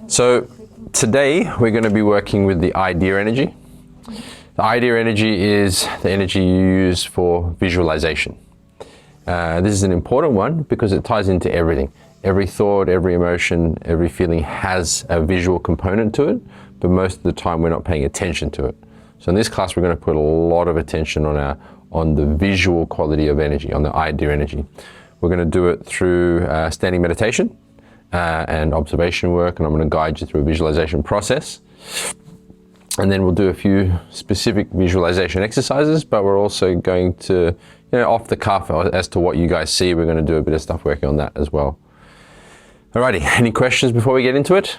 So today we're going to be working with the idea energy. The idea energy is the energy you use for visualization. This is an important one because it ties into everything. Every thought, every emotion, every feeling has a visual component to it, but most of the time we're not paying attention to it. So in this class we're going to put a lot of attention on the visual quality of energy, on the idea energy. We're going to do it through standing meditation and observation work, and I'm going to guide you through a visualization process. And then we'll do a few specific visualization exercises, but we're also going to, off the cuff as to what you guys see, we're going to do a bit of stuff working on that as well. Alrighty, any questions before we get into it?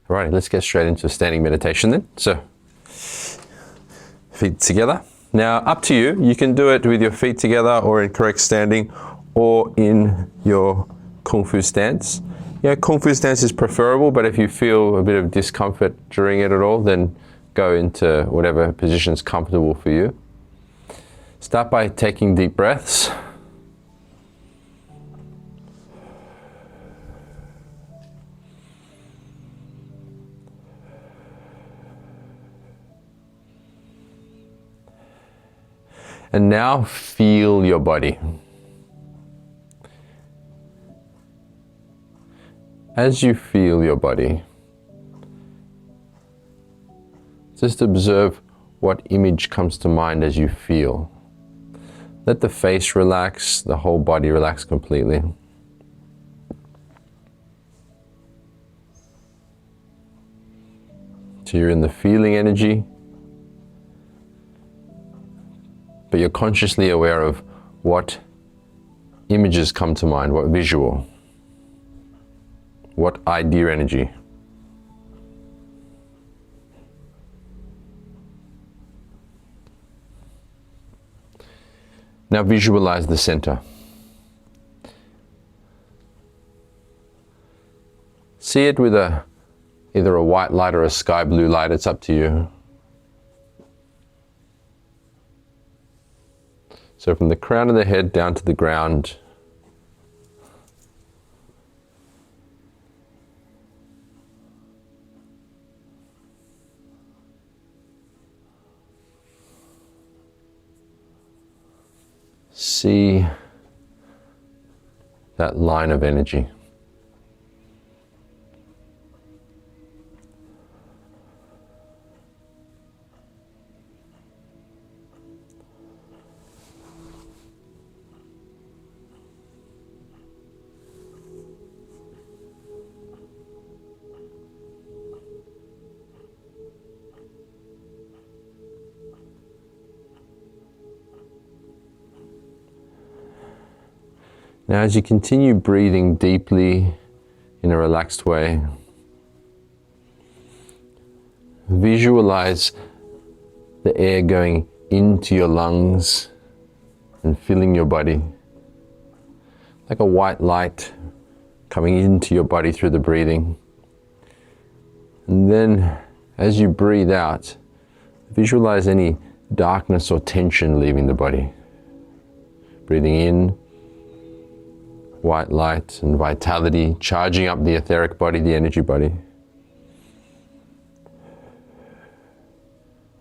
Alrighty, let's get straight into standing meditation then. So, feet together. Now, up to you. You can do it with your feet together or in correct standing or in your Kung Fu stance. Kung Fu stance is preferable, but if you feel a bit of discomfort during it at all, then go into whatever position is comfortable for you. Start by taking deep breaths. And now feel your body. As you feel your body, just observe what image comes to mind as you feel. Let the face relax, the whole body relax completely. So you're in the feeling energy, but you're consciously aware of what images come to mind, what visual, what idea energy. Now visualize the center. See it with either a white light or a sky blue light, it's up to you. So from the crown of the head down to the ground, see that line of energy. Now, as you continue breathing deeply in a relaxed way, visualize the air going into your lungs and filling your body, like a white light coming into your body through the breathing. And then, as you breathe out, visualize any darkness or tension leaving the body. Breathing in, white light and vitality, charging up the etheric body, the energy body.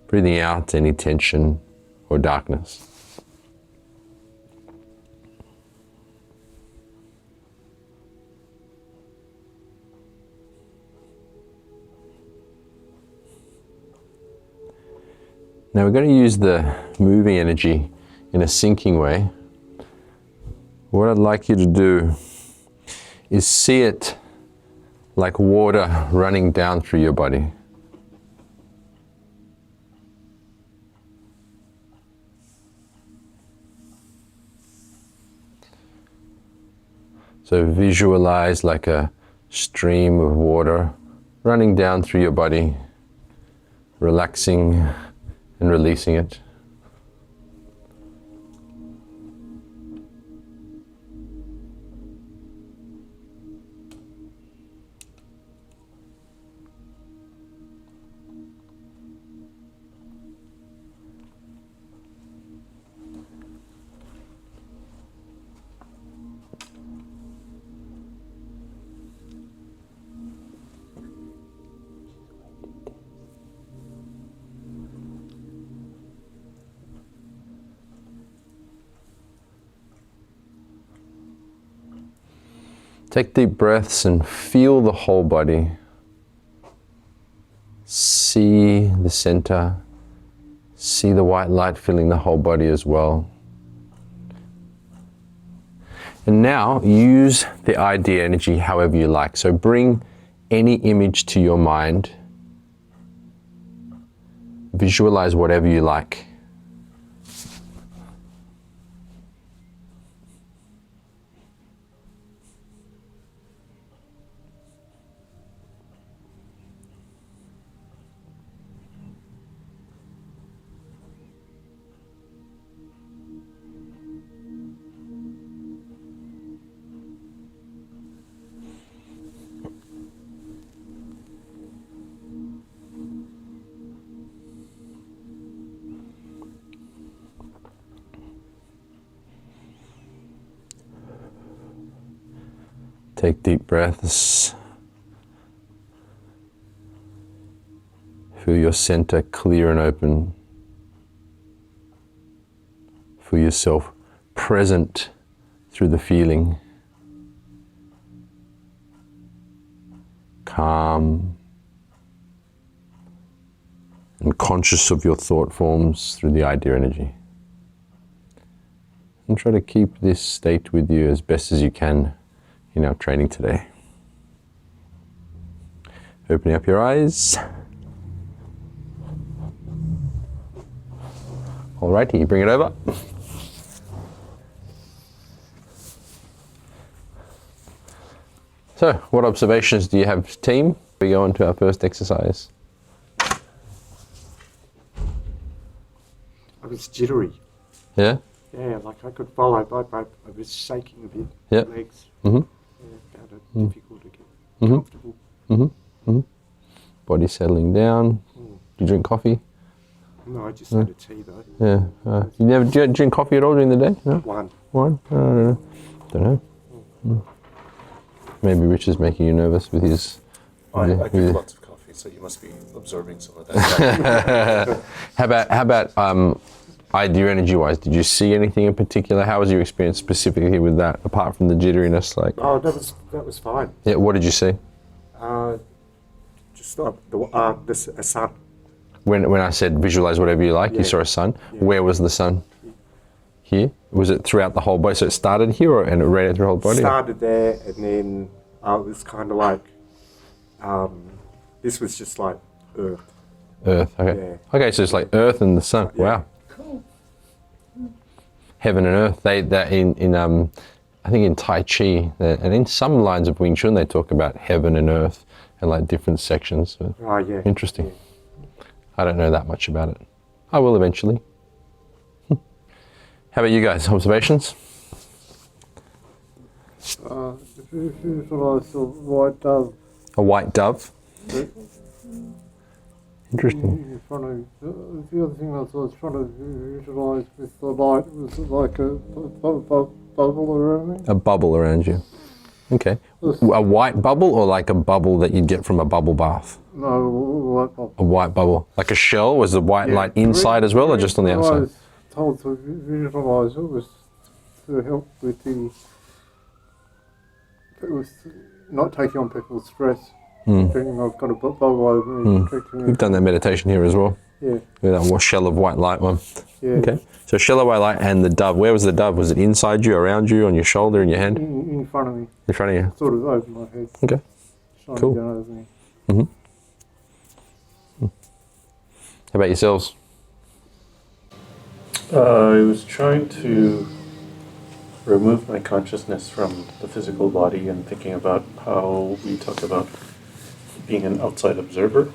Breathing out any tension or darkness. Now we're going to use the moving energy in a sinking way. What I'd like you to do is see it like water running down through your body. So visualize like a stream of water running down through your body, relaxing and releasing it. Take deep breaths and feel the whole body. See the center. See the white light filling the whole body as well. And now use the idea energy however you like. So bring any image to your mind. Visualize whatever you like. Take deep breaths. Feel your center clear and open. Feel yourself present through the feeling. Calm and conscious of your thought forms through the idea energy. And try to keep this state with you as best as you can in our training today. Opening up your eyes. Alrighty, bring it over. So, what observations do you have, team? We go on to our first exercise. I was jittery. Yeah? Yeah, like I could follow, but I was shaking a bit. Yep. Legs. Mm-hmm. Yeah, found it difficult to get comfortable. Mm-hmm. Mm-hmm. Body settling down. Do you drink coffee? No, I just had a tea though. Yeah. You never drink coffee at all during the day? No? One. One? I don't know. Maybe Rich is making you nervous with his... I drink lots of coffee, so you must be absorbing some of that. How about idea energy-wise? Did you see anything in particular? How was your experience specifically with that, apart from the jitteriness? Like, Oh, that was fine. yeah, what did you see? Just a sun. When I said visualize whatever you like, you Yeah. saw a sun. Yeah. Where was the sun? Here? Was it throughout the whole body? So it started here and it radiated through the whole body? Started there, and then it was kind of like this was just like Earth. Earth, okay. Yeah. Okay, so it's like Earth and the sun. Yeah. Wow. Heaven and Earth, that in I think in Tai Chi, and in some lines of Wing Chun, they talk about heaven and earth and like different sections. Oh yeah. Interesting. Yeah. I don't know that much about it. I will eventually. How about you guys? Observations? Visualise a white dove A white dove? Interesting. in front of you. The other thing I was trying to visualise with the light was like a bubble around me. A bubble around you. Okay. A white bubble or like a bubble that you'd get from a bubble bath? No, a white bubble. A white bubble. Like a shell? Was the white Yeah. light inside as well or just on the I outside? was told to visualise it was to help with it was not taking on people's stress. Thinking I've got a bubble over me, protecting me. We've done that meditation here as well. Yeah, With that shell of white light one. yeah. Okay. So shell of white light and the dove. Where was the dove? Was it inside you, around you, on your shoulder, in your hand? In front of me, In front of you? sort of over my head, Okay. shining Cool. down over me. How about yourselves? I was trying to remove my consciousness from the physical body and thinking about how we talk about being an outside observer.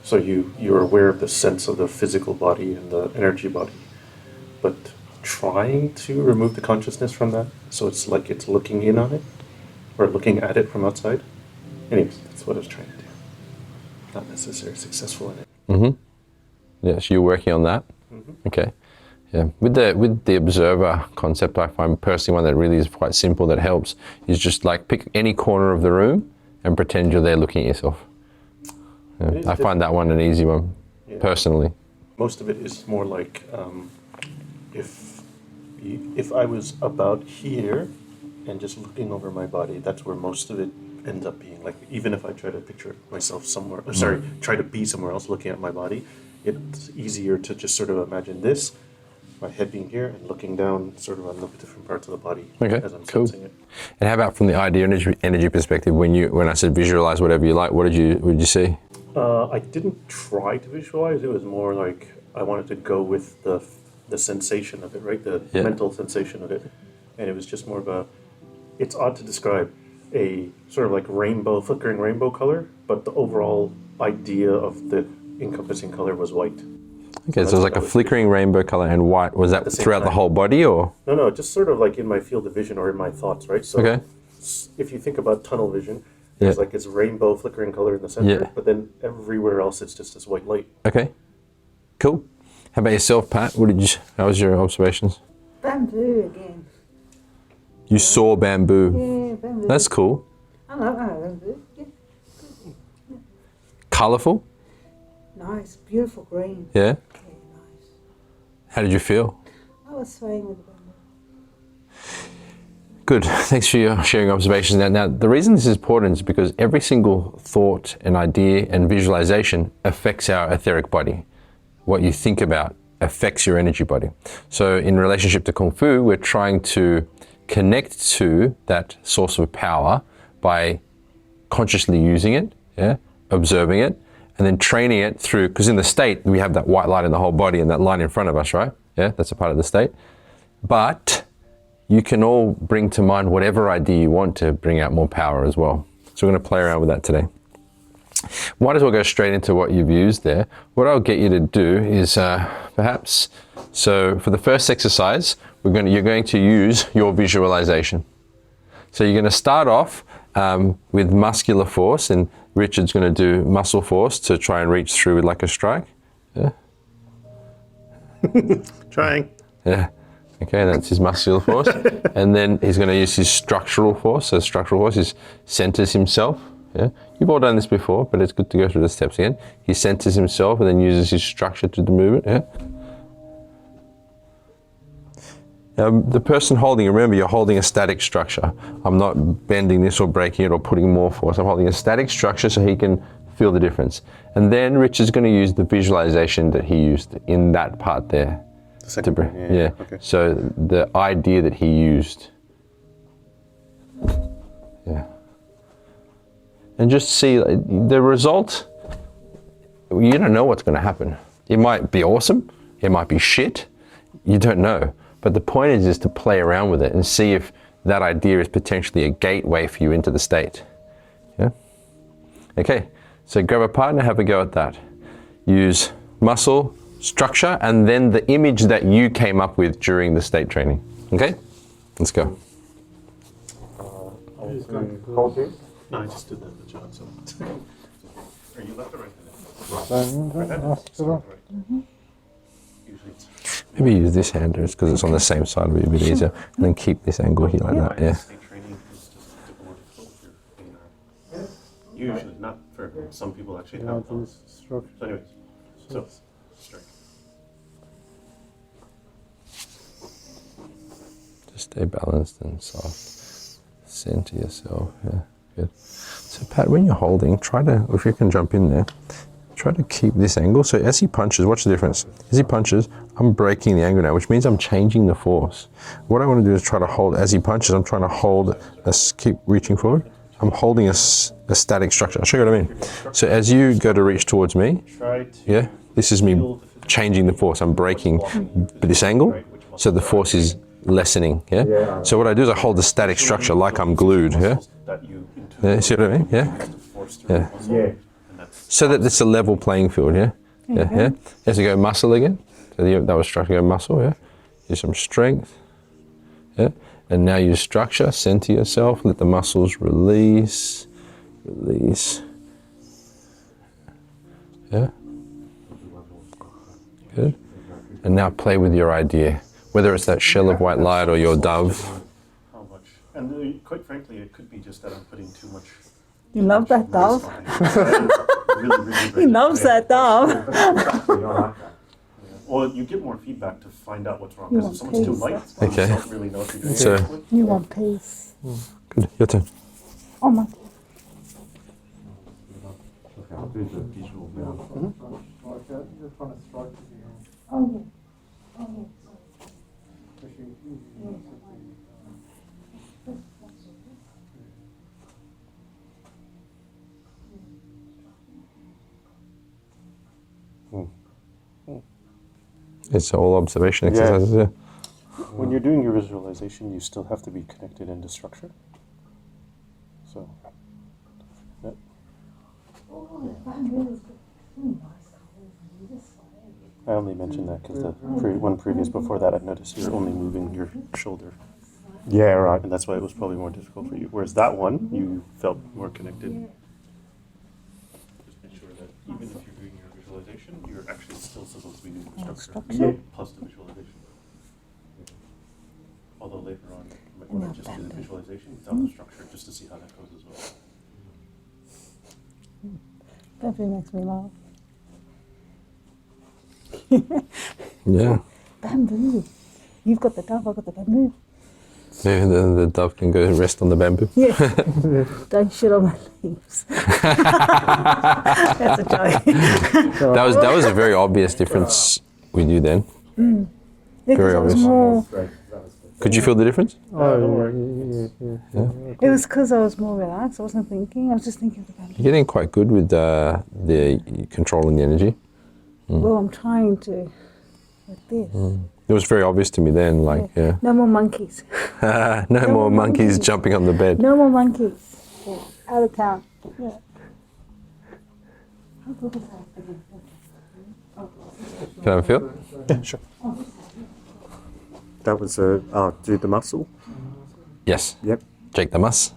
So you're aware of the sense of the physical body and the energy body, but trying to remove the consciousness from that, so it's like it's looking in on it, or looking at it from outside. Anyways, that's what I was trying to do. Not necessarily successful in it. Yeah, so you're working on that? Okay. Yeah. With the observer concept, I find personally one that really is quite simple that helps is just like pick any corner of the room and pretend you're there looking at yourself. Yeah, I find that one an easy one, Yeah. personally. Most of it is more like if I was about here and just looking over my body, that's where most of it ends up being. Like, even if I try to picture myself somewhere, try to be somewhere else looking at my body, it's easier to just sort of imagine this, my head being here, and looking down sort of on the different parts of the body as I'm sensing it. And how about from the idea energy perspective? When I said visualize whatever you like, what did you see? I didn't try to visualize. It was more like I wanted to go with the sensation of it, right? The mental sensation of it. And it was just more of a, it's odd to describe, a sort of like flickering rainbow color, but the overall idea of the encompassing color was white. Okay, so it was like a flickering rainbow color and white. Was that throughout the whole body, or? No, just sort of like in my field of vision or in my thoughts, right? So if you think about tunnel vision, there's like this rainbow flickering color in the center, but then everywhere else it's just this white light. Okay, cool. How about yourself, Pat? How was your observations? Bamboo again. You saw bamboo. Yeah, bamboo. That's cool. I like bamboo. Yeah. Colourful? Nice, beautiful green. Yeah? Yeah, nice. How did you feel? I was swaying with the bamboo. Good. Thanks for your sharing observations. Now, the reason this is important is because every single thought and idea and visualization affects our etheric body. What you think about affects your energy body. So in relationship to Kung Fu, we're trying to connect to that source of power by consciously using it, observing it, and then training it through, because in the state, we have that white light in the whole body and that light in front of us, right? Yeah, that's a part of the state. But you can all bring to mind whatever idea you want to bring out more power as well. So we're going to play around with that today. Might as well go straight into what you've used there. What I'll get you to do is perhaps, so for the first exercise, you're going to use your visualization. So you're going to start off with muscular force, and Richard's going to do muscle force to try and reach through with like a strike. Yeah. Trying. Yeah. Okay, that's his muscular force. And then he's going to use his structural force. So structural force is centers himself. Yeah. You've all done this before, but it's good to go through the steps again. He centers himself and then uses his structure to move it. Yeah. The person holding, remember, you're holding a static structure. I'm not bending this or breaking it or putting more force. I'm holding a static structure so he can feel the difference. And then Richard's going to use the visualization that he used in that part there. The second part, yeah. Okay. So the idea that he used. Yeah. And just see the result. You don't know what's going to happen. It might be awesome. It might be shit. You don't know. But the point is to play around with it and see if that idea is potentially a gateway for you into the state. Yeah? Okay, so grab a partner, have a go at that. Use muscle, structure, and then the image that you came up with during the state training. Okay? Let's go. No, I just did that with John. So. Are you left or right? Usually it's maybe use this hand because it's on the same side, it'll be a bit easier. And then keep this angle here like that, yeah. training is just more difficult if you're being usually not for everyone. Some people actually have those. So anyways, so strike. Just stay balanced and soft. Center yourself, yeah, good. So Pat, when you're holding, try to, if you can jump in there, try to keep this angle. So as he punches, watch the difference. As he punches, I'm breaking the angle now, which means I'm changing the force. What I want to do is try to hold, as he punches, I'm trying to hold, keep reaching forward. I'm holding a static structure. I'll show you what I mean. So as you go to reach towards me, yeah, this is me changing the force. I'm breaking this angle, so the force is lessening, yeah? So what I do is I hold the static structure like I'm glued, yeah? Yeah, see what I mean? Yeah? Yeah. So that it's a level playing field, yeah? Yeah. As you go muscle again. So that was structure, go muscle, yeah? Use some strength, yeah? And now use structure, center yourself, let the muscles release, yeah? Good. And now play with your idea, whether it's that shell of white light or your dove. How much? And quite frankly, it could be just that I'm putting too much. You love that dove? Really He loves that dove. Well, you get more feedback to find out what's wrong. You Because if want someone's too peace, light, that's why. Okay. you don't really know if you're doing So- it correctly. You want peace. Good. Your turn. Oh my. Okay, I'll do the visual now. Like that, you're trying to strike with your hand. Oh yeah. Oh yeah. Because you It's all observation Yeah. exercises. Yeah. When you're doing your visualization, you still have to be connected into structure. So, Oh, bamboo is really nice colours on this side. I only mentioned that because the one previous before that, I noticed you're only moving your shoulder. Yeah, right. And that's why it was probably more difficult for you. Whereas that one, you felt more connected. Just make sure that even if you're doing your visualization, you're actually still supposed to be doing the structure. structure. Plus the visualization. Although later on, you might want to just do the visualization without the structure, just to see how that goes as well. Bamboo makes me laugh. Yeah. Bamboo. You've got the dove, I've got the bamboo. Yeah, the dove can go rest on the bamboo. Yeah. Don't shit on my leaves. That's a joke. That was a very obvious difference with you then. Yeah, 'cause Very I was obvious. more. Could you feel the difference? It was because I was more relaxed. I wasn't thinking. I was just thinking of the bamboo. You're getting quite good with the controlling the energy. Well, I'm trying to with this. It was very obvious to me then, like, yeah. No more monkeys. No more more monkeys monkeys. jumping on the bed. No more monkeys. Yeah. Out of town. Yeah. How good is that? Can I have a feel? Yeah, sure. That was do the muscle. Yes. Yep. Jake the Muss. Do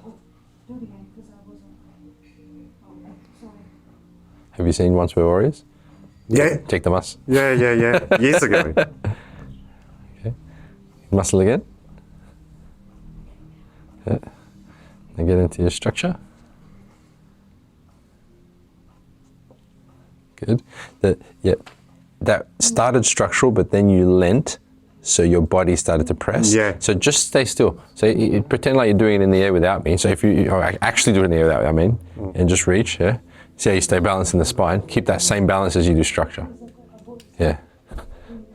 it again because I wasn't. Oh, sorry. Have you seen Once We're Warriors? Yeah. Jake the Muss. Yeah. Years ago. Muscle again. Yeah. Now get into your structure. Good. That started structural, but then you leant, so your body started to press. Yeah. So just stay still. So you pretend like you're doing it in the air without me. So if you actually do it in the air without me, and just reach, yeah. See how you stay balanced in the spine. Keep that same balance as you do structure. Yeah.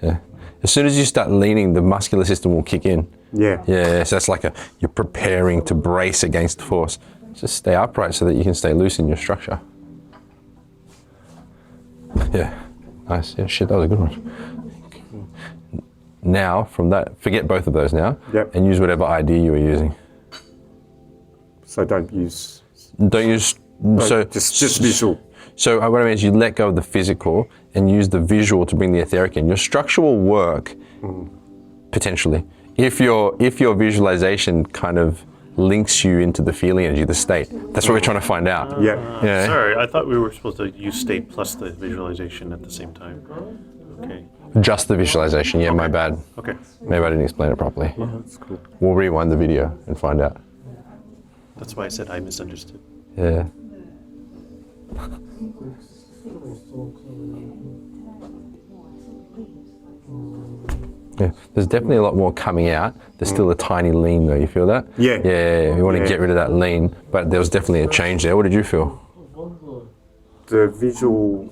Yeah. As soon as you start leaning, the muscular system will kick in. Yeah. Yeah, so that's like you're preparing to brace against force. Just stay upright so that you can stay loose in your structure. Yeah, nice. Yeah, shit, that was a good one. Now, from that, forget both of those now, Yep. and use whatever idea you were using. So don't use. Don't use, so just visual. So what I mean is you let go of the physical and use the visual to bring the etheric in. Your structure will work, potentially, if your visualization kind of links you into the feeling energy, the state. That's what we're trying to find out. Yeah. Yeah. Sorry, I thought we were supposed to use state plus the visualization at the same time. Okay. Just the visualization, yeah, my bad. Okay. Maybe I didn't explain it properly. That's cool. We'll rewind the video and find out. That's why I said I misunderstood. Yeah. Yeah, there's definitely a lot more coming out. There's still a tiny lean though, you feel that? Yeah. Yeah, you want to Yeah. get rid of that lean, but there was definitely a change there. What did you feel? The visual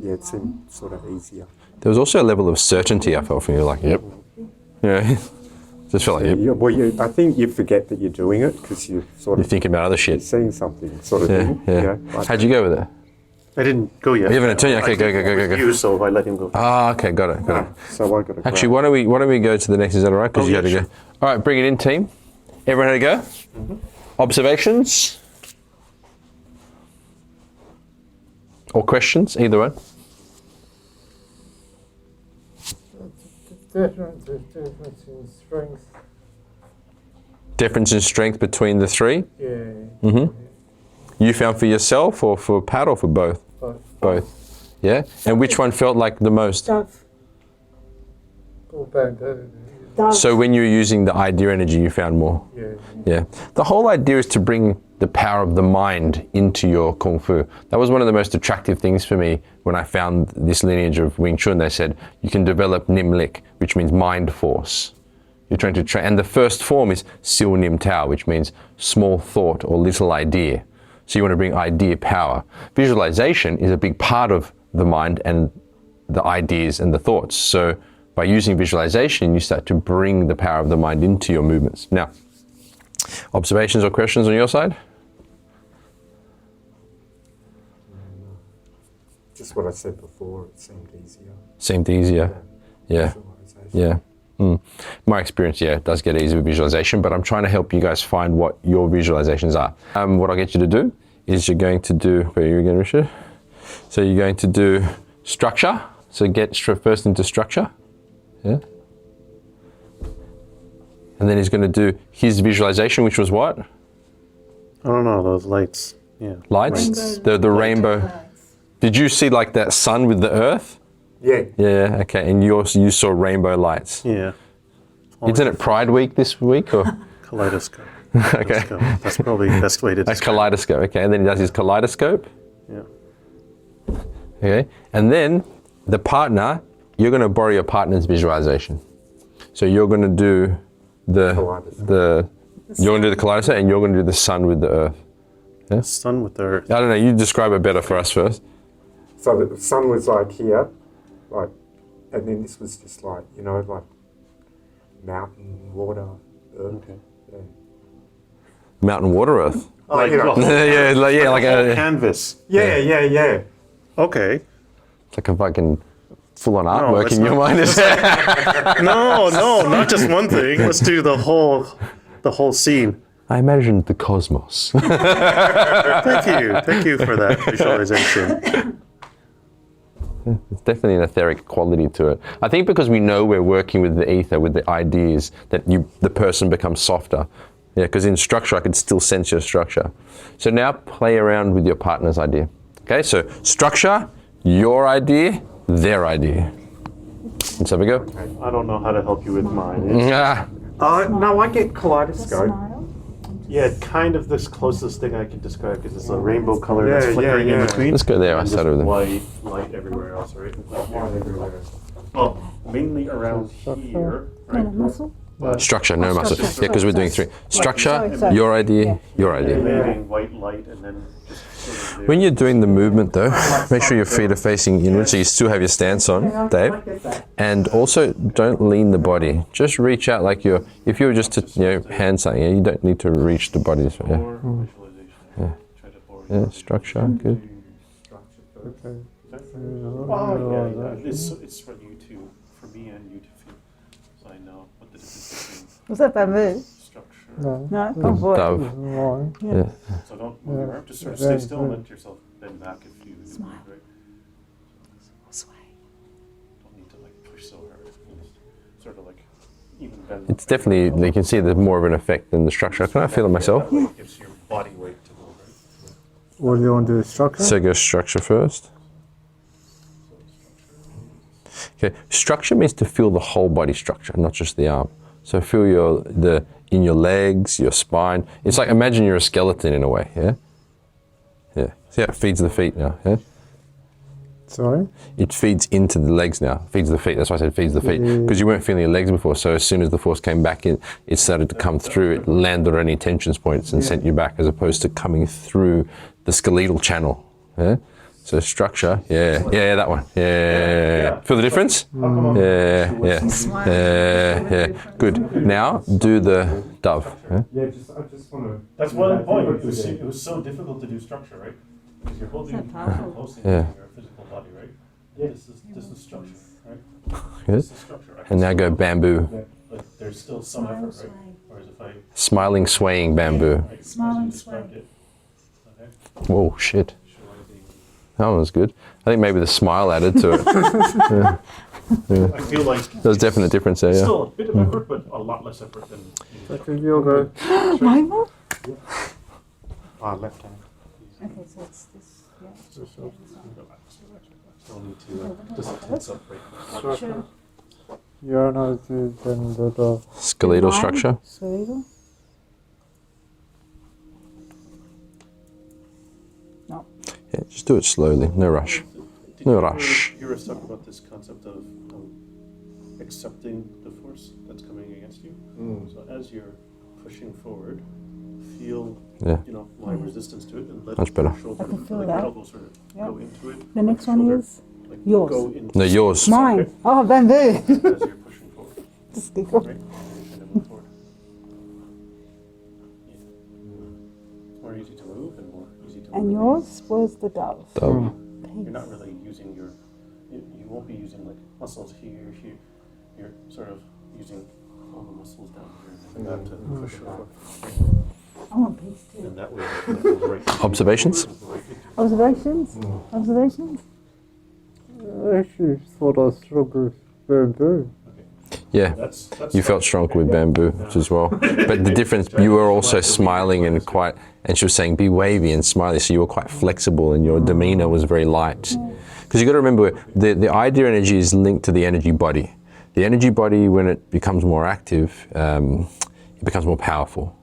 it seemed sort of easier. There was also a level of certainty I felt from you, like, yep. Yeah, just felt like, yep. I think you forget that you're doing it because you sort You're of thinking about other shit. seeing something, sort of Yeah, thing. yeah. You know, like- How'd you go with it? I didn't go yet. You haven't turned yet? Okay, I go, did go, go, with go. You, so I let him go. Ah, okay, got it, got it. So I got to Actually, why don't we go to the next? Is that all right? Because Oh, you yeah, had to sure. go. All right, bring it in, team. Everyone had a go. Observations or questions, either one. difference in strength. Difference in strength between the three. Yeah. You found for yourself, or for Pat, or for both? But Both. Yeah. And which one felt like the most? Dove. go back to does. So when you're using the idea energy, you found more. Yeah. Yeah. The whole idea is to bring the power of the mind into your Kung Fu. That was one of the most attractive things for me when I found this lineage of Wing Chun. They said, you can develop Nim Lik, which means mind force. You're trying to train, and the first form is Sil Nim Tao, which means small thought or little idea. So you want to bring idea power. Visualization is a big part of the mind and the ideas and the thoughts. So by using visualization, you start to bring the power of the mind into your movements. Now, observations or questions on your side? Just what I said before, it seemed easier. Seemed easier. Yeah. Visualization. Yeah. My experience, yeah, it does get easier with visualization, but I'm trying to help you guys find what your visualizations are. What I'll get you to do is you're going to do, where are you again, Richard? So you're going to do structure. So get first into structure. Yeah. And then he's going to do his visualization, which was what? I don't know, those lights. Yeah. Lights? The rainbow. Did you see like that sun with the earth? Yeah. Yeah, okay. And you saw rainbow lights. Yeah. Isn't it Pride Week this week? Or? Kaleidoscope. Okay. That's probably the best way to A describe kaleidoscope, okay. And then he does his kaleidoscope. it. Yeah. Okay. And then the partner, you're going to borrow your partner's visualization. So you're going to do you're going to do the kaleidoscope and you're going to do the sun with the earth. Sun with the earth. I don't know, you describe it better for us first. So the sun was like here, like, and then this was just like, you know, like mountain, water, earth. Okay. Yeah. Mountain, water, earth. Oh, you know. yeah, like a canvas. Yeah. Okay. it's like a fucking full-on No, artwork it's in your not. mind. No, not just one thing. Let's do the whole scene. I imagined the cosmos. Thank you for that visualization. It's definitely an etheric quality to it. I think because we know we're working with the ether, with the ideas, that the person becomes softer. Yeah, because in structure, I could still sense your structure. So now play around with your partner's idea. Okay, so structure, your idea, their idea. Let's have a go. I don't know how to help you with mine. Ah, No, I get kaleidoscope. Smile. Yeah, kind of this closest thing I can describe because it's a rainbow color Yeah, that's flickering yeah. in between. let's go there. I And started just with them. white light everywhere else, right? Well, mainly around here, right? And a muscle. Structure, no muscle. structure. Yeah, because we're doing three. Structure, Sorry. your idea, your idea. Emanating white light and then just sort of there. When you're doing the movement though, make sure your feet are facing inward so you still have your stance on, Dave. And also don't lean the body. Just reach out like if you're just to hand something, you don't need to reach the body. So, yeah. More visualization. Try to bore you. Yeah, structure, good. Okay. Oh, yeah. It's for you to, for me and you to feel. So I know what the difference between Was that bamboo? structure. No. No? Oh boy. Dove. Line. Yeah. So don't move your arm, just sort of stay still and let yourself bend back if you Smile. move, right? Sway. Don't need to like push so hard. Just sort of like even bend. It's definitely, you can see there's more of an effect than the structure. Can I feel it myself? That way it gives your body weight to move, right? What do you want to do? Structure? So go structure first. Okay, structure means to feel the whole body structure, not just the arm. So feel in your legs, your spine. It's like imagine you're a skeleton in a way, yeah? Yeah. See how it feeds the feet now, yeah? Sorry? It feeds into the legs now, feeds the feet. That's why I said feeds the feet, because you weren't feeling your legs before. So as soon as the force came back in, it started to come through, it landed on any tensions points and sent you back as opposed to coming through the skeletal channel, yeah? So structure, yeah, that one, yeah. Feel the difference? Yeah. Good. Now do the dove. Yeah? Yeah, I just want to. That's one point. It was so difficult to do structure, right? Because you're holding Isn't that powerful? closely Yeah. to your physical body, right? This is structure, right? Good. This is structure. I can And now still go bamboo. But there's still some Smile, effort, sway. right? Whereas if I Smiling, swaying bamboo. as Smile you and described sway. it, okay? Whoa, shit. Visualizing. That one was good. I think maybe the smile added to it. I feel like There's definite difference there, yeah. still a bit of effort, but a lot less effort than Okay, you'll go. Rainbow? Left hand. Okay, so it's this. Yeah. Still need to just tense up right now. Sure. energy than the Skeletal structure. Skeletal? No. Yeah, just do it slowly. No rush. Did No you rush. hear us talk about this concept of accepting the force that's coming against you? So as you're pushing forward, feel, Yeah. live resistance to it and let Much better. your shoulder, I can feel like that. your elbow sort of Yeah. go into it. The next one shoulder, is like yours. Go into No, yours. mine. Oh, bamboo. as you're pushing forward, Just giggle. right? And you're trying to move forward. Yeah. It's more easy to move and more easy to And move. yours was the dove. Dove. You're not really using you won't be using like muscles here. You're sort of using all the muscles down here and that to push forward. I want peace too. And that way, it goes right into- Observations? Observations? Observations? I actually thought I struggled with bamboo. Yeah. That's You felt strong with bamboo as well. But the difference, you were also smiling and she was saying be wavy and smiley, so you were quite flexible and your demeanor was very light. Because you got to remember, the idea energy is linked to the energy body. The energy body, when it becomes more active, it becomes more powerful.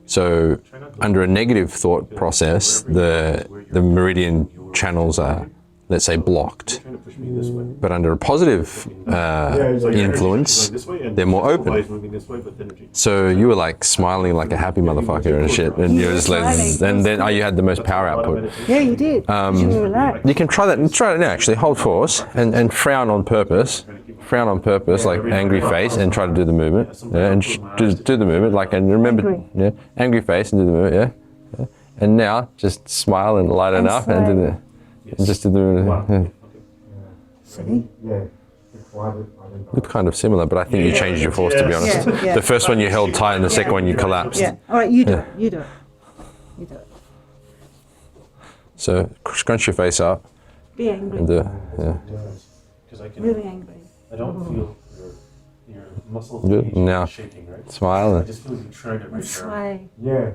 So under a negative thought process, the meridian channels are, let's say, blocked. trying to push me this way. But under a positive influence, they're more open. Moving this way, but energy. So you were like smiling like a happy motherfucker and shit, and you were just like, and then you had the most power output. Yeah, you did. You were relaxed. You can try that. Try it now. Actually, hold force and frown on purpose. Frown on purpose, like angry face, and try to do the movement. Yeah, and do the movement, like, and remember, Angry. yeah, angry face and do the movement. Yeah. And now just smile and lighten And up and do the, and just do the. Yeah. See? Yeah. Look kind of similar, but I think you changed your force, to be honest. Yeah, yeah. The first one you held tight, and the second one you collapsed. Yeah. All right, you do it. You do it. You do it. So scrunch your face up Be angry. and do it. Yeah. Because I can. Really angry. I don't feel your muscles Good. Now. shaking, right? Smile I and just feel you trying to raise your arm. Sway. Yeah.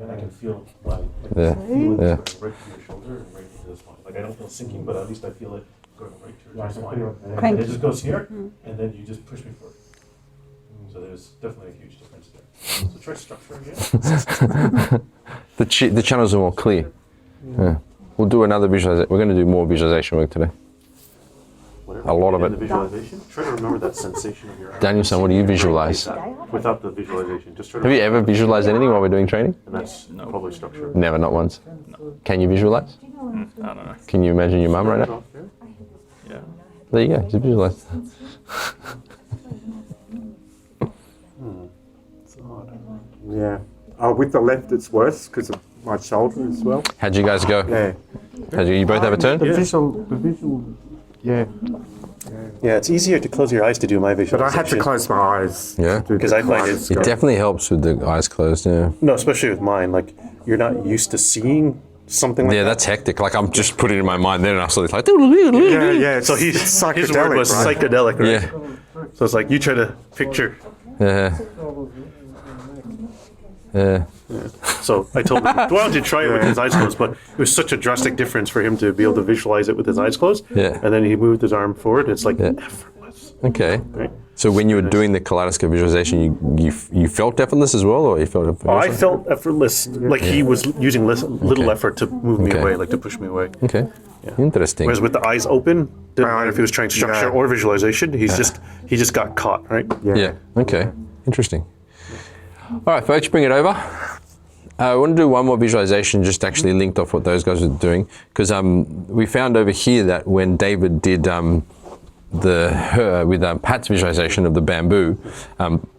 And I can feel like yeah, feel it yeah. going right to your shoulder and right into the spine. Like I don't feel sinking, but at least I feel it going right to your spine. And Cranky. it just goes here, and then you just push me forward. So there's definitely a huge difference there. So try structure again. The channels are more clear. Yeah. We'll do another visualization. We're going to do more visualization work today. Whatever A lot you of get in it. the visualization. Try to remember that sensation of your arm. Danielson, what do you visualize? Without the visualization, just try to. Have you ever visualized anything while we're doing training? And that's probably structure. Never, not once. Can you visualize? I don't know. Can you imagine your mum right now? Yeah. There you go, just visualize. Yeah. With the left, it's worse because of my shoulder as well. How'd you guys go? Yeah. You both have a turn? The visual. Yeah. Yeah, it's easier to close your eyes to do my But I visualization. had to close my eyes. Yeah. to do Because the I find close. It definitely helps with the eyes closed, yeah. No, especially with mine. Like you're not used to seeing something like Yeah, that. that's hectic. Like I'm just putting it in my mind then and I saw it's like, Yeah, yeah. So he's it's his word was right? psychedelic, right? yeah, So it's like you try to picture. yeah, yeah. So I told him, why don't you try it with his eyes closed? But it was such a drastic difference for him to be able to visualize it with his eyes closed. Yeah. And then he moved his arm forward. It's like Yeah. effortless, Okay. right? So when you were doing the kaleidoscope visualization, you felt effortless as well, or you felt effortless? Oh, I felt effortless, like he was using little Okay. effort to move me Okay. away, like to push me away. Okay. Interesting. Whereas with the eyes open, didn't matter if he was trying structure Yeah. or visualization. He just got caught, right? Yeah. Okay. Interesting. All right, folks, bring it over. I want to do one more visualization, just actually linked off what those guys were doing, because we found over here that when David did Pat's visualization of the bamboo,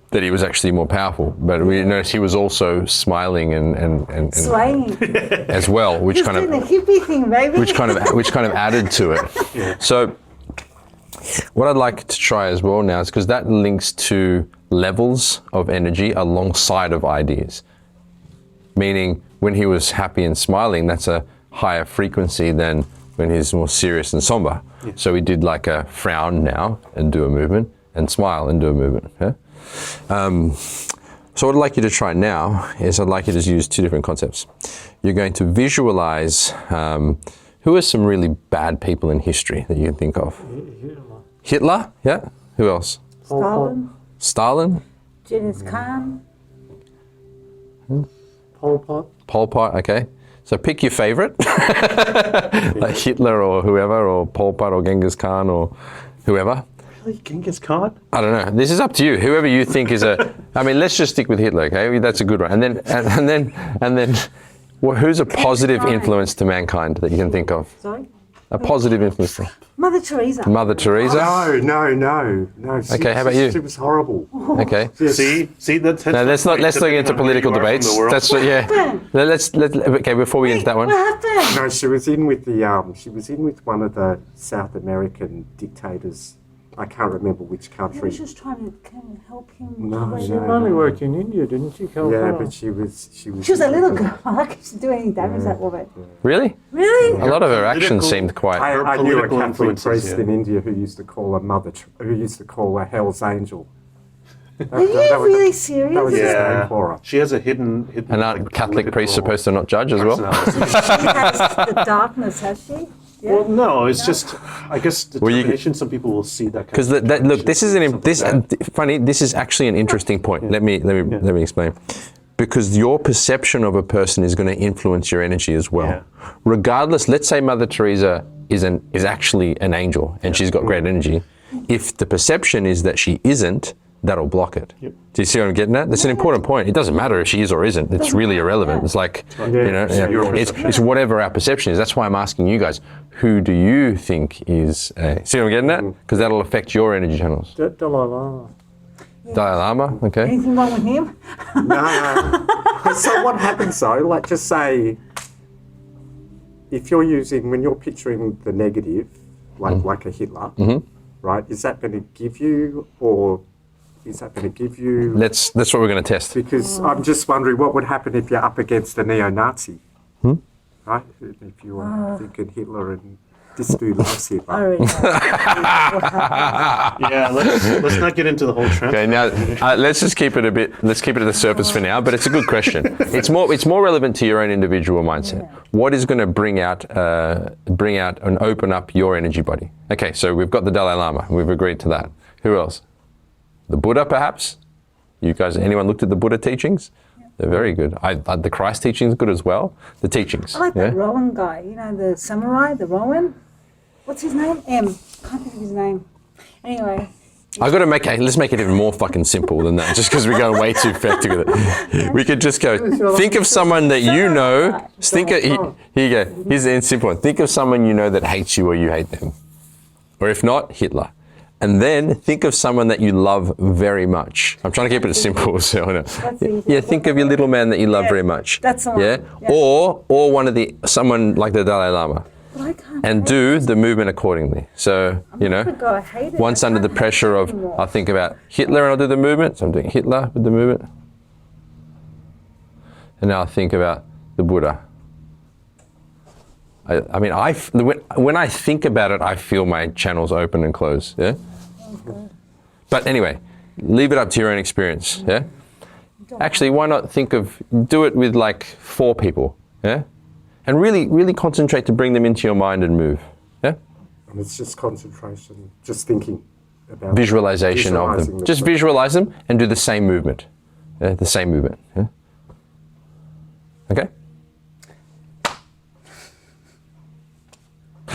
that he was actually more powerful. But we noticed he was also smiling and Swaying. as well, which Just kind doing the of hippie thing, baby. which kind of added to it. So what I'd like to try as well now is because that links to levels of energy alongside of ideas. Meaning when he was happy and smiling, that's a higher frequency than when he's more serious and somber. Yeah. So we did like a frown now and do a movement, and smile and do a movement. Yeah? So what I'd like you to try now is I'd like you to use two different concepts. You're going to visualize who are some really bad people in history that you can think of? Hitler? Yeah. Who else? Stalin, Stalin, Genghis Khan. Pol Pot. Pol Pot, okay. So pick your favorite, like Hitler or whoever, or Pol Pot or Genghis Khan or whoever. Really, Genghis Khan? I don't know. This is up to you. Whoever you think is a. I mean, let's just stick with Hitler, okay? That's a good one. And then, well, who's a positive influence to mankind that you can think of? Sorry? A positive influence. To Mother Teresa. Mother Teresa. No. Okay, how about you? She was horrible. Okay. See, that's No, let's not get into political debates. That's yeah. Let's okay. Before we get into that one, What happened? No, she was in with one of the South American dictators. I can't remember which I country. was just trying to kind of help him. No, She She no. mainly worked in India, didn't she, Yeah, Calcutta? but she was. She was a little girl. I like she do any damage that woman. really, Really? a lot of her actions Political- seemed quite. I knew a political Catholic influences, priest yeah. in India who used to call her Hell's Angel. Are you really That was serious? his Yeah. name for her. She has a hidden And aren't Catholic priests supposed to not judge as well? personality. She has the darkness, has she? Yeah. Well, no, it's just, I guess, Well, you- determination. Some people will see that kind Because of look, this is determination, funny. This is actually an interesting point. Let me explain. Because your perception of a person is going to influence your energy as well. Yeah. Regardless, let's say Mother Teresa is actually an angel and she's got great energy. If the perception is that she isn't, that'll block it. Yep. Do you see what I'm getting at? That's an important point. It doesn't matter if she is or isn't. It's really irrelevant. It's like, your it's perception. whatever our perception is. That's why I'm asking you guys, who do you think is a... See what I'm getting at? Because that'll affect your energy channels. Dalai Lama. Dalai Lama, okay. Anything wrong with him? No. So what happens though? Like, just say, if you're when you're picturing the negative, like a Hitler, right? Is that going to give you, or is that going to give you? That's what we're going to test. Because I'm just wondering what would happen if you're up against a neo-Nazi, right? If you were thinking Hitler and this dude loves I Hitler. already know. Yeah, let's not get into the whole trend. Okay, now let's just keep it let's keep it at the surface for now, but it's a good question. It's more relevant to your own individual mindset. Yeah. What is going to bring out and open up your energy body? Okay, so we've got the Dalai Lama. We've agreed to that. Who else? The Buddha, perhaps? You guys, anyone looked at the Buddha teachings? They're very good. The Christ teachings good as well. The teachings. I like that Rowan guy. You know, the samurai, the Rowan. What's his name? Can't think of his name. Anyway. Let's make it even more fucking simple than that, just because we're going way too effective with it. We could just go, think of someone that you know, here you go, here's a simple one. Think of someone you know that hates you or you hate them. Or if not, Hitler. And then think of someone that you love very much. I'm trying to keep it simple, so I know. easy. Yeah, think of your little man that you love very much. That's the one. Yeah? Yeah. Or someone like the Dalai Lama. But I can't And hate do it. the movement accordingly. So, you know, Go, I hate it. once I under the can't pressure hate of, it anymore. I'll think about Hitler and I'll do the movement. So I'm doing Hitler with the movement. And now I'll think about the Buddha. When I think about it, I feel my channels open and close. Yeah. Okay. But anyway, leave it up to your own experience. Yeah. Actually, why not do it with like 4 people. Yeah. And really, really concentrate to bring them into your mind and move. Yeah. And it's just concentration, just thinking about Visualization of visualizing them. the Just place. visualize them and do the same movement. Yeah, the same movement. Yeah. Okay?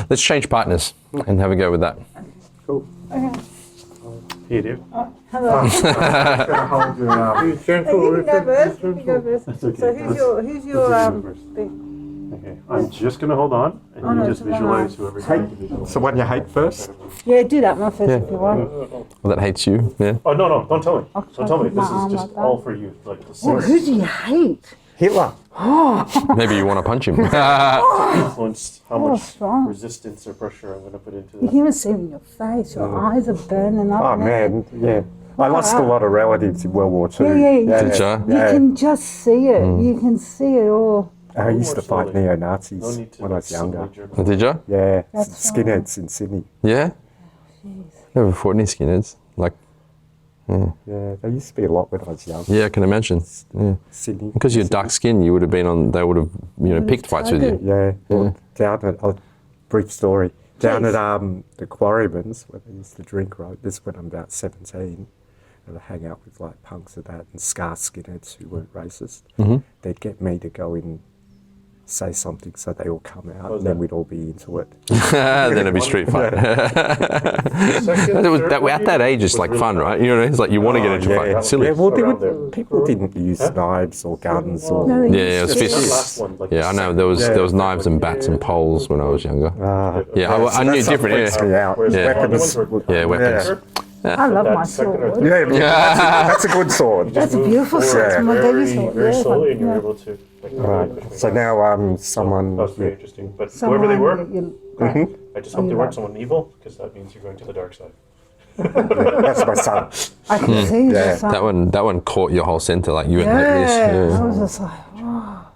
Let's change partners and have a go with that. Cool. Okay. Hey, Dave. Hello. Gonna hold your arm. Be gentle You with can it. go first. Be You can go gentle. first. That's okay. So who's your Let's do thing? Okay, I'm just gonna hold on, and Oh, no, you just it's a long visualize arm. whoever's going to visualize. So one you hate first? Yeah, do that one first Yeah. if you want. Well, that hates you. Yeah. Oh no! Don't tell me. I'll Don't tell me. put my This is arm just like that. all for you. Like the Oh, who sense do you hate? Hitler. Maybe you want to punch him. influence how Oh, much strong. resistance or pressure I'm gonna put into You this. can even see it in your face. Your eyes are burning up. Oh man, yeah. I lost a lot of relatives in World War II. Yeah. Did ya? You can just see it. You can see it all. I used to More fight slowly. neo-Nazis No need to when I was younger. suddenly jerk. Did you? Yeah, That's skinheads in Sydney. Yeah? Jeez. Never fought any skinheads. Like, Yeah, they used to be a lot when I was young. yeah, I can imagine. Yeah. Sydney. Because you're dark skinned, you would have been they would have, picked fights with you. Yeah, well, down at a brief story. down Jeez. at the Quarryman's where they used to drink, right? This is when I'm about 17. And I hang out with like punks of that and scar skinheads who weren't racist. They'd get me to go in, say something so they all come out, and then we'd all be into it. Then it'd be street fight. At that age, it's like fun, right? You know, it's like you want to get into fight. It's silly. Yeah, well, Around there. people didn't use knives or guns or. No, they Yeah, it was used to- That fists. last one, like Yeah, I know there was knives and bats and poles when I was younger. Yeah, I knew That's what different. freaks me Yeah, out. Whereas Yeah. the other Weapons. ones were yeah, weapons. I love that my second or sword. third. Yeah, that's a good sword. That's a beautiful sword. It's my very, baby sword. very Yeah, slowly, and you're yeah. able to. Like, Right. push me So back. now someone. That was very interesting. But Someone whoever they were, you- I just hope they weren't someone evil, because that means you're going to the dark side. That's my son. I can see Yeah. That one caught your whole center, like you went like Yeah, this. I was just like, oh.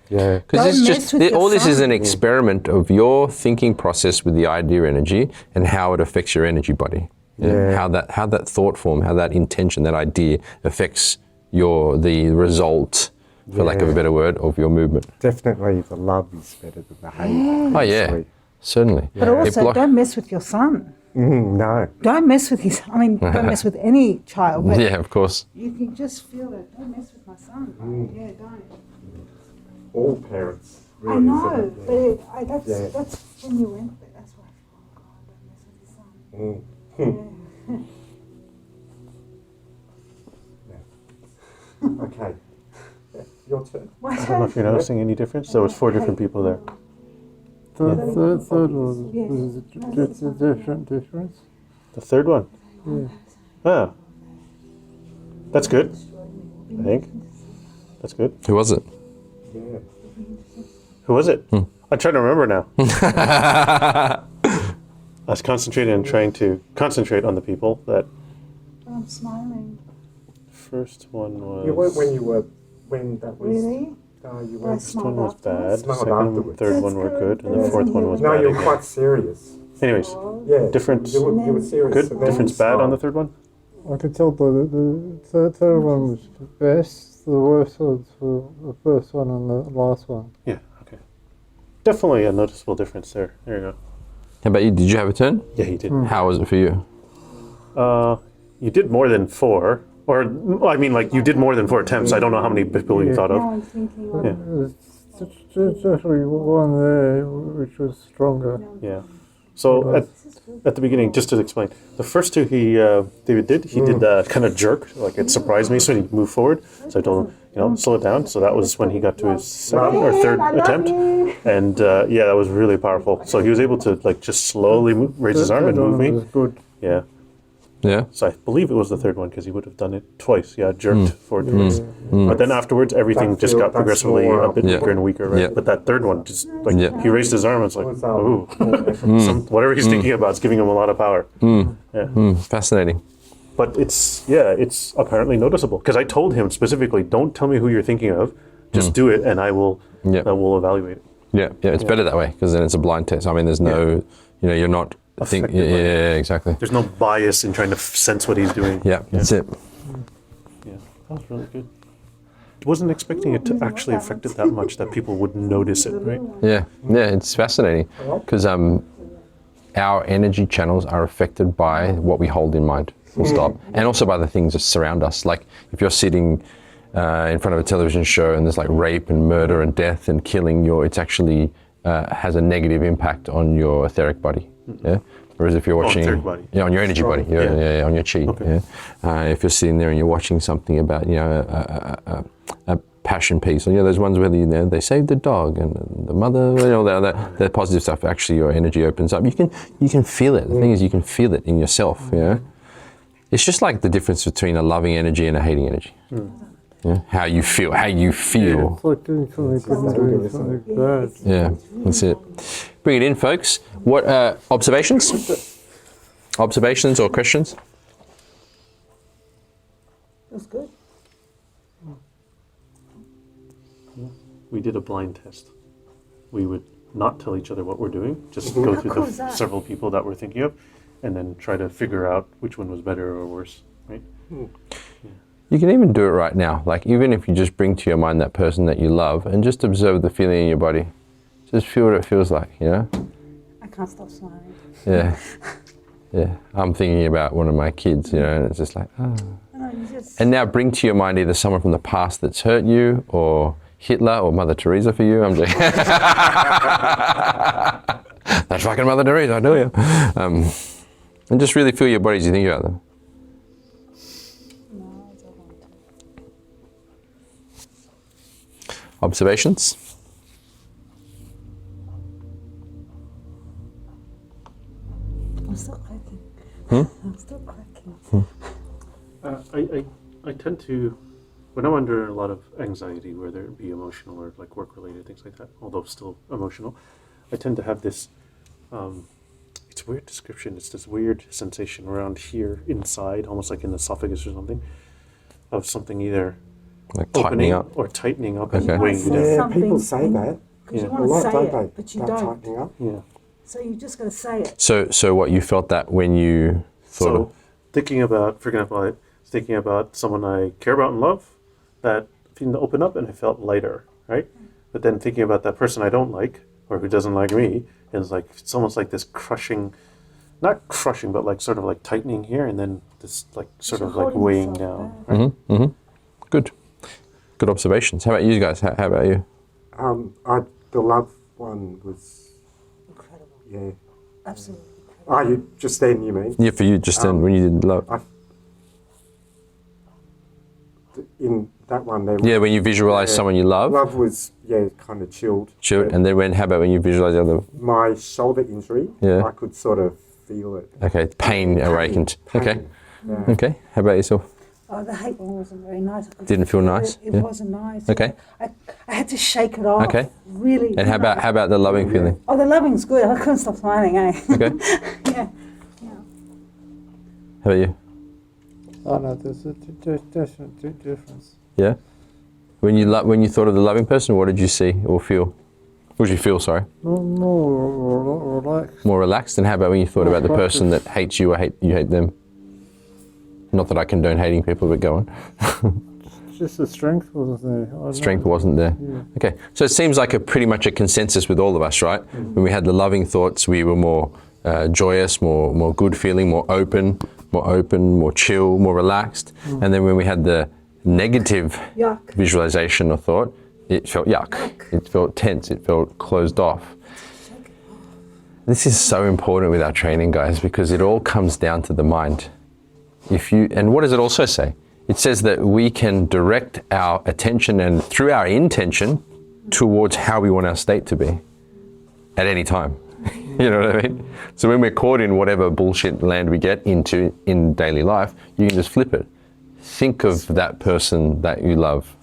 Yeah. Because Don't it's mess just with your all this is son. an experiment of your thinking process with the idea energy and how it affects your energy body. Yeah. How that thought form, how that intention, that idea affects the result, for lack of a better word, of your movement. Definitely the love is better than the hate. Oh yeah, actually. certainly. But It also, block- don't mess with your son. No. Don't mess with his. I mean, don't mess with any child. But yeah, of course. you can just feel it. Don't mess with my son. Yeah, don't. All parents. I know, but that's Yeah. that's when you went there. That's why I thought, oh God, don't mess with his son. Okay. Your turn. My I don't know if you're noticing any difference. There was 4 different people there. The third one is a different difference. The third one. Ah. That's good. I think. That's good. Who was it? Yeah. Who was it? I'm trying to remember now. I was concentrating on trying to concentrate on the people. That I'm smiling. first one was. You weren't when that was. Really? No, you I weren't. First one was smiled bad. Smiled Second, and afterwards. third one were good, and the fourth one was No, bad you were again. quite serious. Anyways, Yeah. Difference. You were serious. good. and then Difference you bad on the smiled. third one. I could tell the third one was the best, the worst was the first one and the last one. Yeah. Okay. Definitely a noticeable difference there. There you go. How about you? Did you have a turn? Yeah, he did. How was it for you? You did more than 4, or I mean, like you did more than 4 attempts. I don't know how many people you thought Now of. I'm thinking, Yeah. There's definitely one there which was stronger. Yeah. So at the beginning, just to explain, the first 2 David did. He did kind of jerk, like it surprised me, so he moved forward. So I told him, slow it down. So that was when he got to his second or third attempt, and yeah, that was really powerful. So he was able to like just slowly raise his arm and Third move one me. was good. Yeah. Yeah. So I believe it was the third one because he would have done it twice. Yeah, jerked forward twice. But then afterwards, everything just got That's progressively more, a bit Yeah. weaker and weaker, right? Yeah. But that third one, just like Yeah. he raised his arm, it's like, Was, ooh, whatever he's thinking about is giving him a lot of power. Fascinating. But it's apparently noticeable because I told him specifically, don't tell me who you're thinking of, just do it, and I will evaluate it. Yeah, it's better that way because then it's a blind test. I mean, there's no, you're not thinking. Affected by it. Yeah, exactly. There's no bias in trying to sense what he's doing. Yeah, that's it. Yeah, that was really good. Wasn't expecting it to actually affect it that much that people would notice it, right? Yeah, it's fascinating because our energy channels are affected by what we hold in mind, full stop, and also by the things that surround us. Like if you're sitting in front of a television show and there's like rape and murder and death and killing, it's actually has a negative impact on your etheric body. Yeah. Whereas if you're watching, etheric body. yeah, on your energy body, yeah, on your chi. Okay. Yeah. If you're sitting there and you're watching something about, a passion piece, and those ones where they saved the dog and the mother, that positive stuff. Actually, your energy opens up. You can feel it. The thing is, you can feel it in yourself. Yeah. It's just like the difference between a loving energy and a hating energy. Yeah? How you feel. It's like doing something good and doing something bad. Yeah, that's it. Bring it in, folks. What observations? Observations or questions? That's good. We did a blind test. We would not tell each other what we're doing, just go through cool the is that? several people that we're thinking of, and then try to figure out which one was better or worse, right? You can even do it right now. Like even if you just bring to your mind that person that you love and just observe the feeling in your body. Just feel what it feels like, I can't stop smiling. Yeah. Yeah. I'm thinking about one of my kids, and it's just like, oh. You just, And now bring to your mind either someone from the past that's hurt you, or Hitler, or Mother Teresa for you. I'm joking. That's fucking Mother Teresa, I tell you. And just really feel your body as you think about them. no, I don't want to. Observations? I'm still cracking. I'm still cracking. I tend to, when I'm under a lot of anxiety, whether it be emotional or like work-related things like that, although still emotional, I tend to have this, it's a weird description, it's this weird sensation around here inside, almost like in the esophagus or something, of something either Like tightening opening up? or tightening up Okay. and weighing you down. Yeah, Something people say in- that. Because Yeah. you A want lot, to say don't it, they? but you About don't. tightening up. Yeah. So you just got to say it. So what, you felt that when you thought So of, thinking about, for example, thinking about someone I care about and love, that feeling to open up, and I felt lighter, right? But then thinking about that person I don't like, or who doesn't like me, and it's almost like this crushing, not crushing, but like sort of like tightening here, and then this like sort You're of like holding weighing yourself down. Right? good observations. How about you guys? How about you? The love one was, Incredible. yeah. Absolutely. Oh, you just then, you mean? Yeah, for you, just then, when you did love. In that one, there. Yeah, when you visualize Yeah. someone you love, Love was, kind of chilled. chill, Yeah. and then how about when you visualize the other? My shoulder injury, Yeah. I could sort of feel it. Okay, pain awakened. Okay, Pain. Yeah. okay. How about yourself? Oh, the hate one wasn't very nice. I could Didn't feel feel nice? It Yeah. wasn't nice. Okay. I had to shake it off. Okay. Really. And how about the loving feeling? Oh, the loving's good. I couldn't stop smiling, eh? Okay. Yeah. How about you? Oh no, there's a definite difference. Yeah. When you thought of the loving person, what did you see or feel? What did you feel? Sorry. More relaxed. More relaxed. And how about when you thought about the person that hates you or you hate them? Not that I condone hating people, but go on. Just the strength wasn't there. I don't Strength know. wasn't there. Yeah. Okay, so it seems like pretty much a consensus with all of us, right? When we had the loving thoughts, we were more joyous, more good feeling, more open, more chill, more relaxed. And then when we had the negative Yuck. visualization or thought, it felt yuck. It felt tense. It felt closed off. This is so important with our training, guys, because it all comes down to the mind. And what does it also say? It says that we can direct our attention and through our intention towards how we want our state to be at any time. You know what I mean? So when we're caught in whatever bullshit land we get into in daily life, you can just flip it. Think of that person that you love.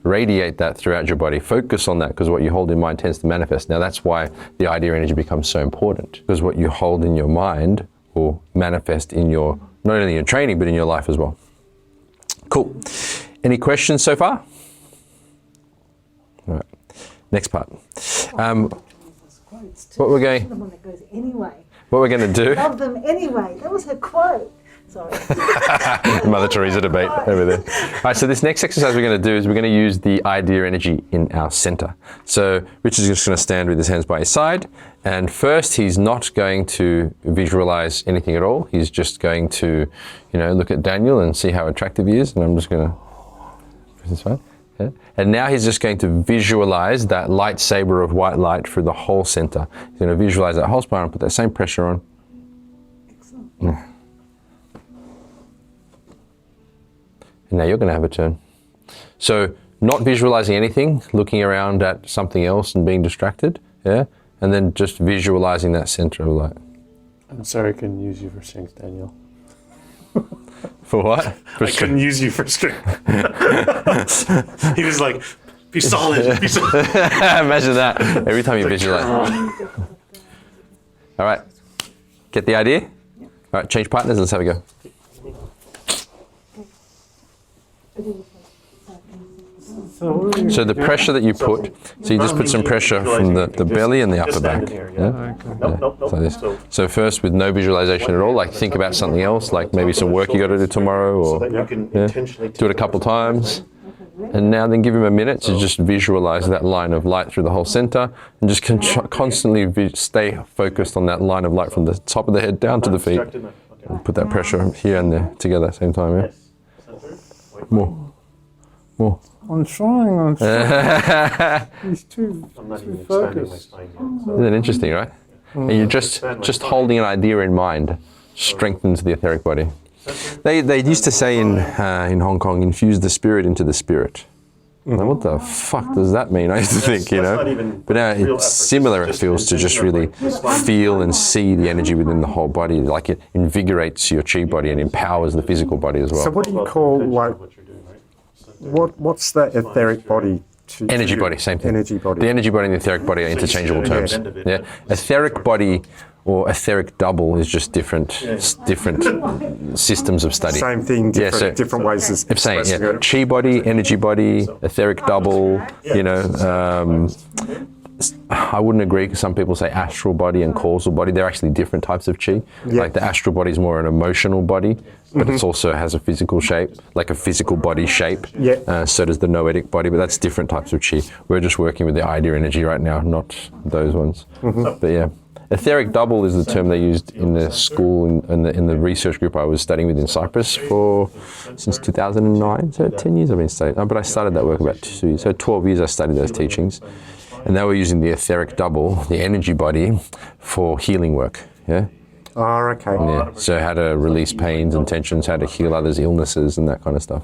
Radiate that throughout your body. Focus on that, because what you hold in mind tends to manifest. Now that's why the idea energy becomes so important, because what you hold in your mind will manifest in your, not only in your training, but in your life as well. Cool. Any questions so far? All right. Next part. What we're going- The one that goes anyway. What we're going to do, Love them anyway. That was her quote. Sorry. Mother Teresa debate over there. All right, so this next exercise we're going to do is we're going to use the idea energy in our center. So Richard's just going to stand with his hands by his side, and first he's not going to visualize anything at all. He's just going to, look at Daniel and see how attractive he is, and I'm just going to press this way. Okay. And now he's just going to visualize that lightsaber of white light through the whole center. He's going to visualize that whole spine and put that same pressure on. Excellent. And now you're going to have a turn. So not visualizing anything, looking around at something else and being distracted, yeah? And then just visualizing that center of light. I'm sorry I couldn't use you for strength, Daniel. For what? For I couldn't use you for strength. He was like, be solid, be solid. Imagine that. Every time you visualize. All right. Get the idea? All right, change partners. Let's have a go. So the pressure that you put, so you just put some pressure from the belly and the upper back. Yeah? Nope. Like this. So first, with no visualization at all, like think about something else, like maybe some work you got to do tomorrow, So or that you can yeah. intentionally Do it a couple times. And now then give him a minute to just visualize that line of light through the whole center and just constantly stay focused on that line of light from the top of the head down to the feet. Distracted enough. Okay. And put that pressure here and there together at the same time, yeah? Yes. Center. White. More. More. I'm trying. He's too I'm not even expanding my focused. spine yet. So. Isn't it interesting, right? And you're just holding an idea in mind strengthens the etheric body. They used to say in Hong Kong, infuse the spirit into the spirit. Like, what the fuck does that mean? I used to think, you that's not know. even But now real it's effort. similar. It Just feels to just really feel and see the energy within the whole body. Like it invigorates your chi body and empowers the physical body as well. So what do you call, like, what you're doing, right? Center. what's the etheric body? Energy body, same thing. Energy body. The energy body and the etheric body are interchangeable Yeah. terms. Yeah, etheric body or etheric double is just different systems of study. Same thing, different ways of I'm saying, expressing yeah, it. chi body, energy body, etheric double. You know, I wouldn't agree because some people say astral body and causal body. They're actually different types of chi. Yeah. Like the astral body is more an emotional body, but it also has a physical shape, like a physical body shape. Yeah. So does the noetic body, but that's different types of chi. We're just working with the idea energy right now, not those ones. But yeah. Etheric double is the term they used in the school in the research group I was studying with in Cyprus since 2009. So 10 years I've been studying. But I started that work about 2 years. So 12 years I studied those teachings. And they were using the etheric double, the energy body, for healing work. Yeah. Oh, okay. Yeah. So how to release pains and tensions, how to heal others' illnesses and that kind of stuff.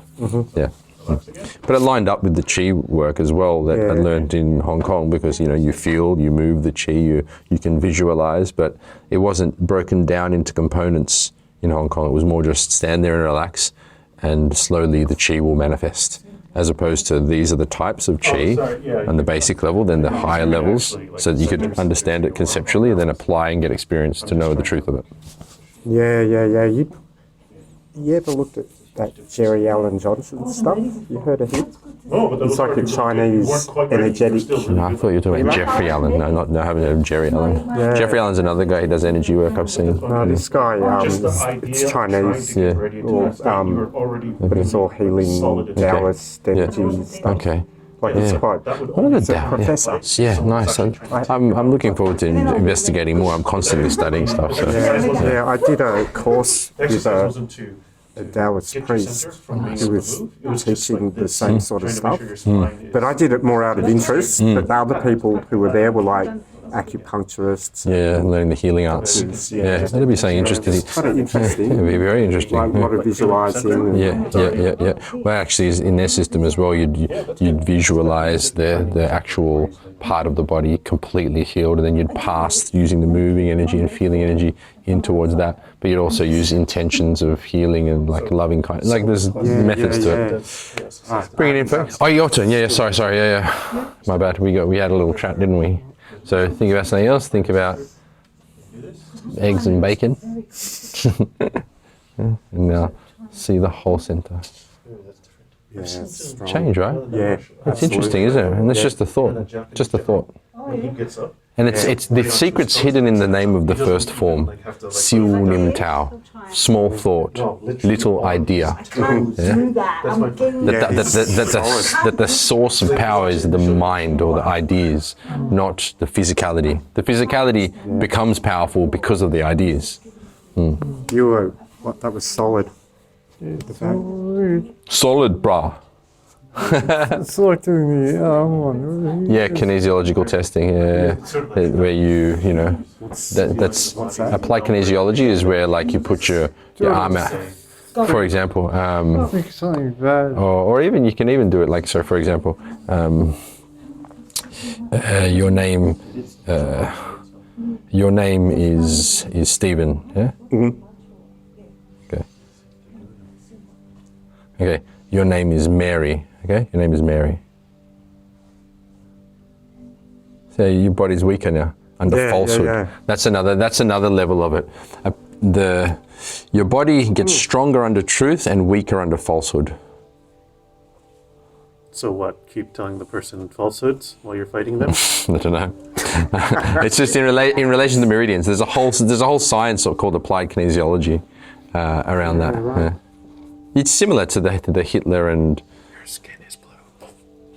Yeah. But it lined up with the chi work as well that I learned in Hong Kong because, you know, you feel, you move the chi, you can visualize, but it wasn't broken down into components in Hong Kong. It was more just stand there and relax and slowly the chi will manifest. As opposed to these are the types of chi on the basic level, then the higher levels, so that you could understand it conceptually and then apply and get experience to know the truth of it. Yeah. You ever looked at that Jerry Allen Johnson stuff? You heard of him? No, but It's like a Chinese energetic. No, I thought you were talking about Jeffrey Allen. No, I haven't heard of Jerry Allen. Yeah. Jeffrey Allen's another guy who does energy work I've seen. No, this guy, it's Chinese, Yeah. but it's all healing, Taoist energy stuff. Okay. Like it's Yeah. quite. What are He's a the professor. Yeah, nice. I'm looking forward to investigating more. I'm constantly studying stuff. So. Yeah, I did a course with Exercise a wasn't to Taoist get your priest center from being who able was to move. It was just teaching like the this, same sort of trying to make stuff. sure your spine is- But I did it more out of interest. But the other people who were there were like acupuncturists. Yeah, learning the healing arts. Yeah, that'd be something interesting. It's kind of interesting. It'd be very interesting. Like a lot of visualizing. And Yeah. Well, actually, in their system as well, you'd visualize the actual part of the body completely healed, and then you'd pass using the moving energy and feeling energy in towards that. But you'd also use intentions of healing and like loving kind. Like there's methods to it. Bring it in, folks. Oh, your turn. Yeah. Sorry. Yeah. My bad. We had a little chat, didn't we? So think about something else. Think about eggs and bacon. And now see the whole center. Yeah, it's strong. Change, right? Yeah, It's interesting, isn't it? And it's just a thought. Just a thought. When he gets up, And it's the secret's hidden in the name of the first form. Siu Nim Tao. Small thought, little idea. Can't do that. I'm getting That the source of power is the mind or the ideas, not the physicality. The physicality becomes powerful because of the ideas. You were, that was solid. The fact- Solid, brah. It's like doing the arm one. Yeah, kinesiological testing. Yeah, where you know, that's applied kinesiology is where like you put your arm out. For example, I think something bad. or even you can even do it like so. For example, your name is Stephen. Yeah. Okay. Okay. Your name is Mary. Okay, your name is Mary. So your body's weaker now under falsehood. Yeah. That's another level of it. Your body gets stronger under truth and weaker under falsehood. so what? Keep telling the person falsehoods while you're fighting them? I don't know. It's just in relation to meridians. There's a whole science called applied kinesiology around that. right. Yeah. It's similar to the Hitler and Your skin is blue.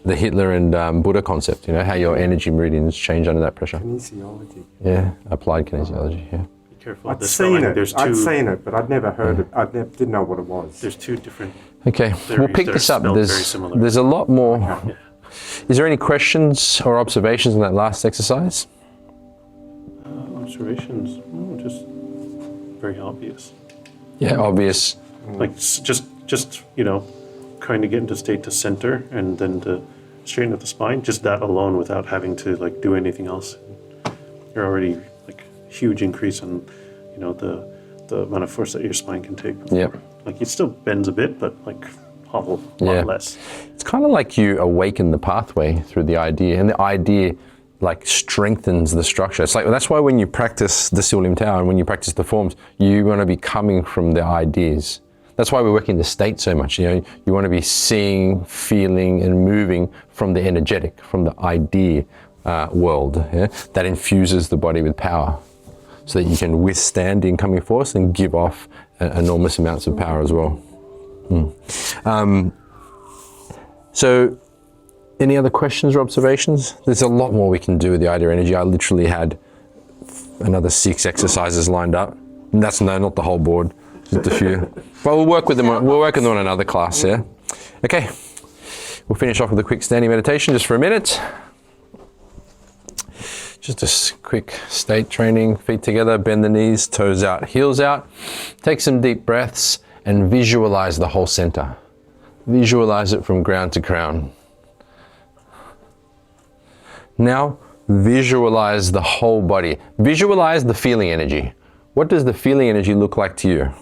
the Hitler and Buddha concept, you know, how your energy meridians change under that pressure. Kinesiology. Yeah, applied kinesiology, yeah. Be careful. I'd This seen spelling. it. There's I'd two. seen it, but I'd never heard it. Didn't know what it was. There's two different. Okay, we'll pick They're this up. spelled very There's, similar. there's a lot more. Yeah. Is there any questions or observations in that last exercise? Observations. Just very obvious. Yeah, obvious. Like just kind of get into state to center and then to straighten up the spine. Just that alone, without having to like do anything else, you're already like huge increase in the amount of force that your spine can take. Yep. Like it still bends a bit, but like a lot Yeah. less. It's kind of like you awaken the pathway through the idea, and the idea like strengthens the structure. It's like, that's why when you practice the Silim Tao and when you practice the forms, you want to be coming from the ideas. That's why we work in the state so much. You know, you want to be seeing, feeling, and moving from the energetic, from the idea world. Yeah? That infuses the body with power, so that you can withstand the incoming force and give off enormous amounts of power as well. So, any other questions or observations? There's a lot more we can do with the idea energy. I literally had another 6 exercises lined up. And that's not the whole board, just a few. But we'll work with them. We'll work with them on another class. Yeah. Okay. We'll finish off with a quick standing meditation just for a minute. Just a quick state training. Feet together, bend the knees, toes out, heels out. Take some deep breaths and visualize the whole center. Visualize it from ground to crown. Now, visualize the whole body. Visualize the feeling energy. What does the feeling energy look like to you?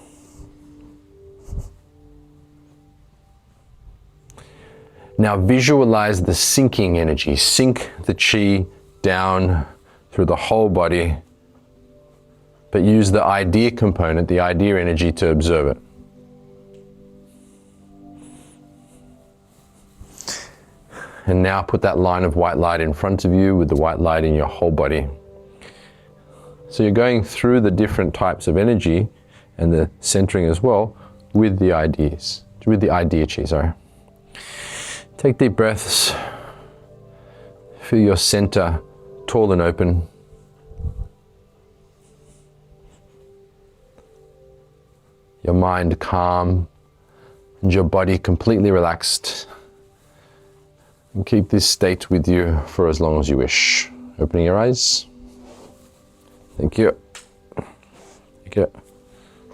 Now, visualize the sinking energy. Sink the chi down through the whole body, but use the idea component, the idea energy, to observe it. And now put that line of white light in front of you with the white light in your whole body. So you're going through the different types of energy and the centering as well with the ideas, with the idea chi, sorry. Take deep breaths. Feel your center tall and open. Your mind calm and your body completely relaxed. And keep this state with you for as long as you wish. Opening your eyes. Thank you. Thank you.